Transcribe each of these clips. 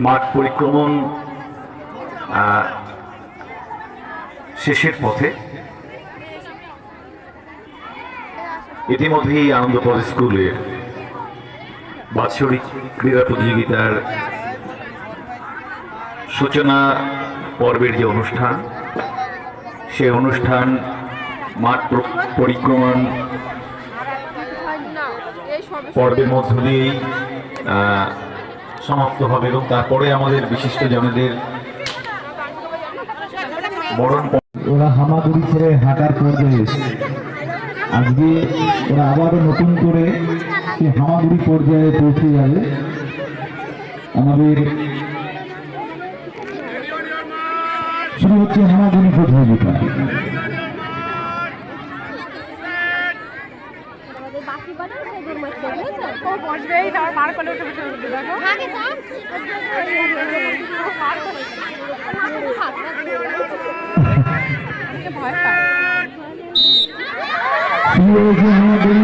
মাঠ পরিক্রমণ শেষের পথে। ইতিমধ্যেই আনন্দপদ স্কুলের বাৎসরিক ক্রীড়া প্রতিযোগিতার সূচনা পর্বের যে অনুষ্ঠান, সে অনুষ্ঠান মাঠ পরিক্রমণ পর্বের মধ্য দিয়েই সমাপ্ত হবে এবং তারপরে আমাদের বিশিষ্ট জনদের বরণ। ওরা হামাগুড়ি ছেড়ে হাঁটার পর্যায়ে আজকে ওরা আবারও নতুন করে সেই হামাগুড়ি পর্যায়ে পৌঁছে যাবে। আমাদের শুরু হচ্ছে হামাগুড়ি প্রতিযোগিতা।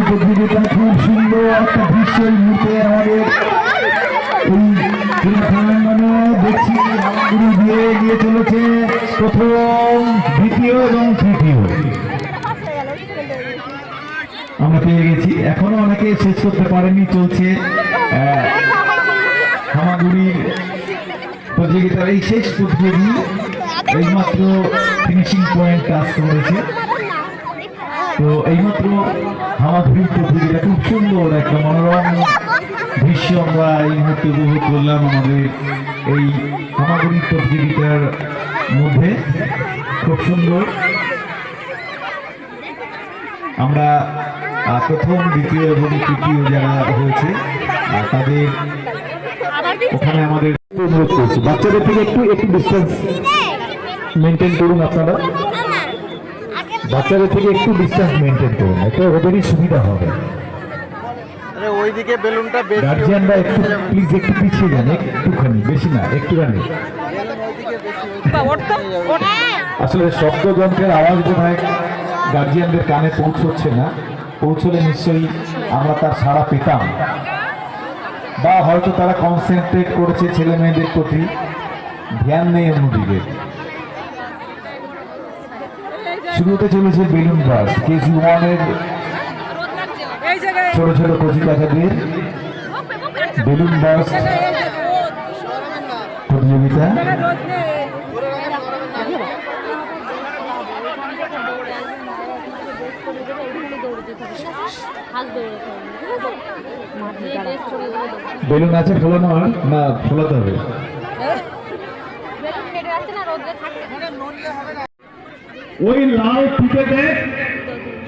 প্রতিযোগিতা খুব সুন্দর একটা দৃশ্যের মুহূর্তে আমাদের মানে দেখছি হামাগুড়ি দিয়ে এগিয়ে চলেছে প্রথম, দ্বিতীয় এবং তৃতীয় আমরা পেয়ে গেছি। এখনো অনেকে শেষ করতে পারেনি, চলছে হামাগুড়ির প্রতিযোগিতার এই শেষ প্রতিযোগী এইমাত্র ফিনিশিং পয়েন্ট কাজ করেছে। তো এইমাত্র হামাগুড়ির প্রতিযোগিতা খুব সুন্দর একটা মনোরম দৃশ্য আমরা এই মুহূর্তে উপভোগ করলাম আমাদের এই হামাগুড়ির প্রতিযোগিতার মধ্যে। খুব সুন্দর আমরা প্রথম, দ্বিতীয় এবং তৃতীয় যারা হয়েছে তাদের ওখানে আমাদের অনুরোধ করছি বাচ্চাদের থেকে একটু ডিস্টেন্স মেনটেন করুন। আপনারা বাচ্চাদের থেকে একটু ডিস্টেন্স মেনটেন করুন, এটা ওদেরই সুবিধা হবে। ওইদিকে বেলুনটা গার্জিয়ানরা একটু প্লিজ একটু পিছিয়ে যান, একটুখানি, বেশি না, একটুখানি। আসলে শব্দযন্ত্রের আওয়াজ বোধ হয় গার্জিয়ানদের কানে পৌঁছচ্ছে না, পৌঁছলে নিশ্চয়ই আমরা তার সাড়া পেতাম, বা হয়তো তারা কনসেন্ট্রেট করেছে ছেলে মেয়েদের প্রতি, ধ্যান নেই অন্যদিকে। শুরুতে চলেছে বেলুন বাস্ট, কেজি 1 এর ছোট ছোট কচি কাচাদের বেলুন বাস্ট প্রতিযোগিতা। বেলুন আছে ফোলানো, না ফোলাতে হবে? ওই লাল ফিতেতে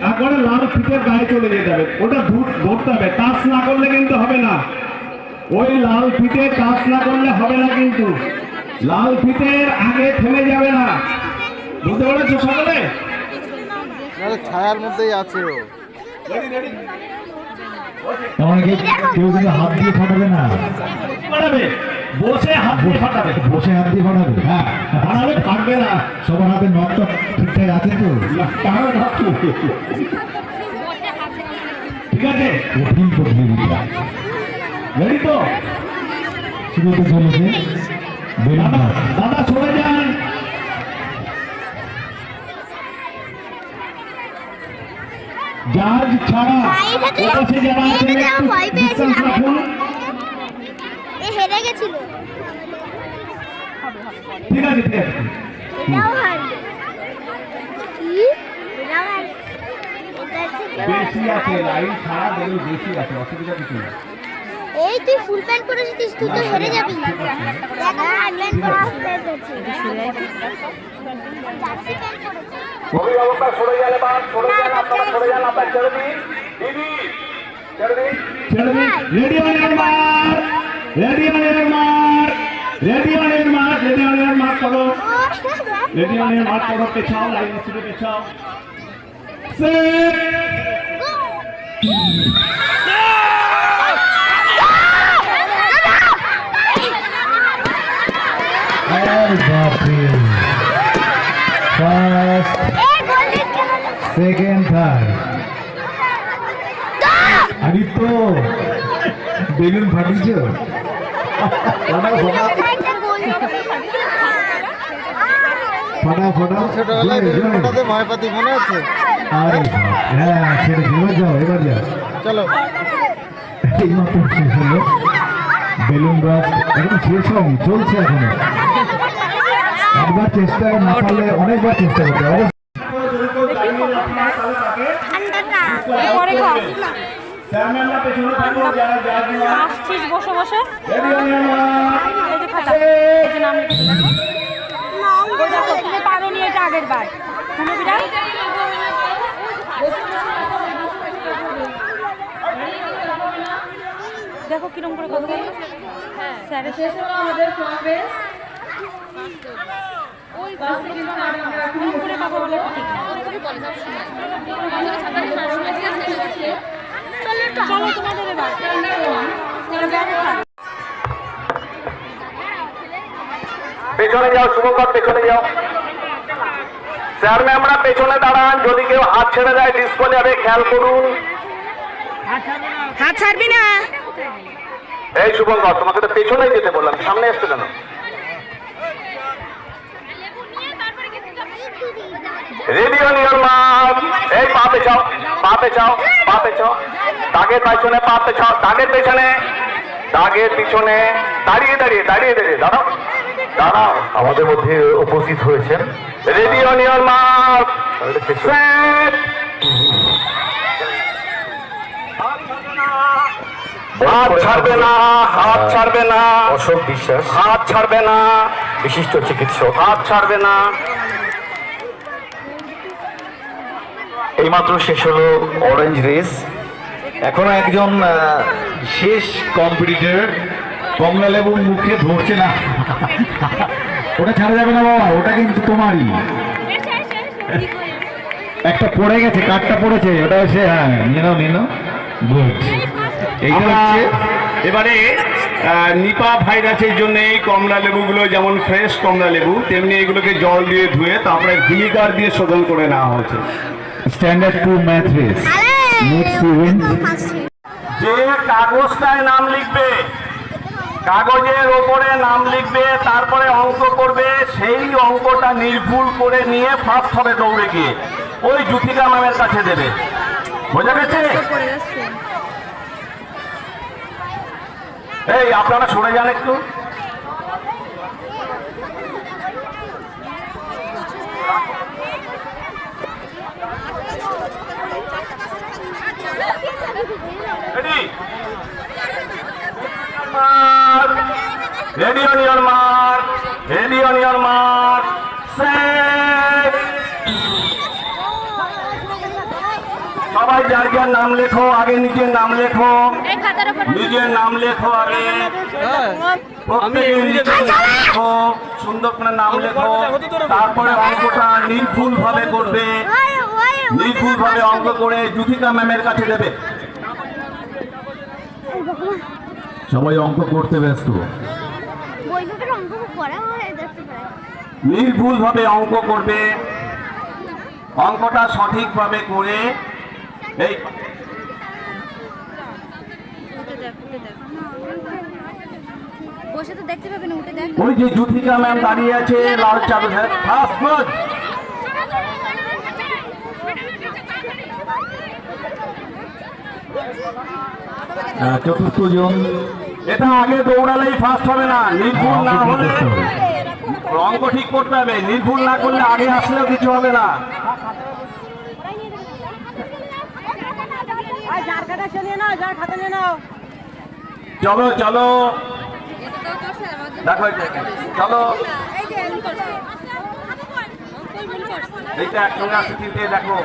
একবারে লাল ফিতের গায়ে চলে যেতে হবে, ওটা ধরতে হবে, টাচ না করলে কিন্তু হবে না। ওই লাল ফিতে টাচ না করলে হবে না, কিন্তু লাল ফিতের আগে থেমে যাবে না, বুঝতে পেরেছো সকলে? ছায়ার মধ্যেই আছে ও। কেউ কিন্তু হাত দিয়ে ফাটাবে না, বসে হাত দিয়ে ফাটাবে, বসে হাত দিয়ে ফাটাবে। হ্যাঁ, ফাটাবে, ফাটবে না। সবার হাতে নখটা ঠিকঠাক আছে তো? ঠিক আছে, কঠিন প্রতিযোগিতা। রেডি তো? শুরুতে চলেছে দাদা, সরে যান। জাজ ছাড়া ওপাশে যারা আছেন একটু ডিসটেন্স রাখুন। হেরে গেছিল। ঠিক আছে, ঠিক আছে। বেশি আছে, লাইন ছাড়া বেলুন বেশি আছে, অসুবিধা কিছু না। এই তুই ফুল প্যান্ট পরেছিস, তুই তো হেরে যাবি। অভিভাবকরা সরে গেলে বা সরে যান, আপনারা সরে যান, আপনার ছেড়ে দিন। দিদি ছেড়ে দিন, ছেড়ে দিন। রেডি অন এর মার, রেডি অন এর মার, রেডি অন এর মার, রেডি অন এর মার করো, রেডি অন এর মার করো, পেছাও, লাইন থেকে পেছাও। First, second, third. আদিত্য, বেলুন ফাটিয়েছ? ফটা ফটা ছোটবেলায় বেলুন ফোটাতে ভয় পাতি মনে আছে? আরে হ্যাঁ ছেড়ে এবার যাও এবার যাও চলো এই মাত্র শেষ হলো বেলুন ব্রাশ এখন শেষ হয়নি চলছে এখনো একবার চেষ্টা না পারলে অনেকবার চেষ্টা করতে হবে পরে খাও চেয়ারম্যানরা পেছনে থাকো যারা যারা আসছিস বসে বসে রেডি হয়ে এই যে খাতা এই যে নাম লিখে দিলাম ওই দেখো তুমি পারো নি এটা আগের বার শুনে বিড়াল দেখো কিরম করে কথা বলে স্যারের শেষে আমাদের ফ্রন্ট ওই কিরম করে কথা বলে ঠিক চলো তোমাদের এবার পেছনে যাও শুভকর, পেছনে যাও। স্যার ম্যামরা পেছনে দাঁড়ান, যদি কেউ হাত ছেড়ে দেয় ডিসপ্লে যাবে, খেয়াল করুন। হাত ছাড়বি না এই শুভঙ্কর, তোমাকে তো পেছনেই যেতে বললাম, সামনে আসতে কেন? Ready on your mark. এই পা পেছাও, পা পেছাও, পা পেছাও। দাগের পেছনে পা পেছাও, দাগের পেছনে, দাগের পিছনে। দাঁড়িয়ে দাঁড়িয়ে দাঁড়িয়ে দাঁড়িয়ে দাঁড়াও, দাঁড়াও। আমাদের মধ্যে উপস্থিত হয়েছেন। Ready on your mark, set. হাত ছাড়বে না, হাত ছাড়বে না। অশোক বিশ্বাস, হাত ছাড়বে না। বিশিষ্ট চিকিৎসক, হাত ছাড়বে না। এইমাত্র শেষ হলো অরেঞ্জ রেস। এখনো একজন শেষ কম্পিটিটর কমলা লেবু মুখে ধরছে না। ওটা ছাড়া যাবে না বাবা, ওটা কিন্তু তোমারই। একটা পড়ে গেছে, কাঠটা পড়েছে, ওটা এসে হ্যাঁ নিয়ে নাও নিয়ে নাও। গুড। এইটা হচ্ছে এবারে নিপা ভাইরাসের জন্য এই কমলা লেবুগুলো যেমন ফ্রেশ কমলা লেবু, তেমনি এগুলোকে জল দিয়ে ধুয়ে তারপরে ভিনিগার দিয়ে শোধন করে নেওয়া হয়েছে। Standard 2 math race next event. যে কাগজটায় নাম লিখবে, কাগজের ওপরে নাম লিখবে, তারপরে অঙ্ক করবে, সেই অঙ্কটা নির্ভুল করে নিয়ে ফার্স্ট হবে দৌড়ে গিয়ে ওই জ্যোতিকা ম্যামের কাছে দেবে। বোঝা গেছে? এই আপনারা সরে যান একটু। Ready? Mark. Ready on your mark. Ready on your mark. Set. সবাই যার যার নাম লেখো, আগে নিজের নাম লেখো, নিজের নাম লেখো আগে। প্রত্যেকে নিজের নাম লেখো, সুন্দর করে নাম লেখো, তারপরে অঙ্কটা নির্ভুল ভাবে করবে। নির্ভুল ভাবে অঙ্ক করে জ্যোতিকা ম্যামের কাছে দেবে। সবাই অঙ্ক করতে ব্যস্ত। বইগুলোর অঙ্ক করা হয়ে যাচ্ছে প্রায়। নির্ভুল ভাবে অঙ্ক করবে, অঙ্কটা সঠিকভাবে করে এই বসে তো দেখতে পাবে না, উঠে দেখ। ওই যে জ্যোতিকা ম্যাম দাঁড়িয়ে আছে লাল চাদর, ফার্স্ট গুড। চতুর্থ জন এটা আগে দৌড়ালেই ফার্স্ট হবে না, নির্ভুল না হলে অঙ্ক ঠিক করতে হবে। নির্ভুল না করলে আগে আসলেও কিছু হবে না। চলো চলো, দেখো চলো, এইটা একসঙ্গে আসছে তিনটে, দেখো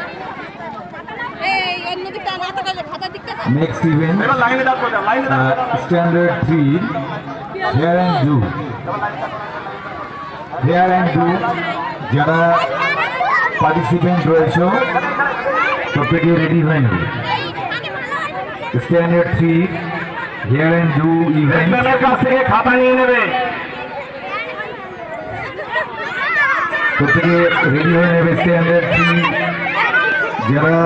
নেক্সট ইভেন্ট এবার লাইনে দাঁড় করে দাও, লাইনে দাঁড় করে দাও। Standard 3 hair and do. Hair and do যারা পার্টিসিপেন্ট রয়েছে প্রত্যেকে রেডি হয়ে নেবে। Standard 3 hair and do event. ম্যামের কাছ থেকে খাতা নিয়ে নেবে। প্রত্যেকে রেডি হয়ে নেবে। স্ট্যান্ডার্ড 3 যারা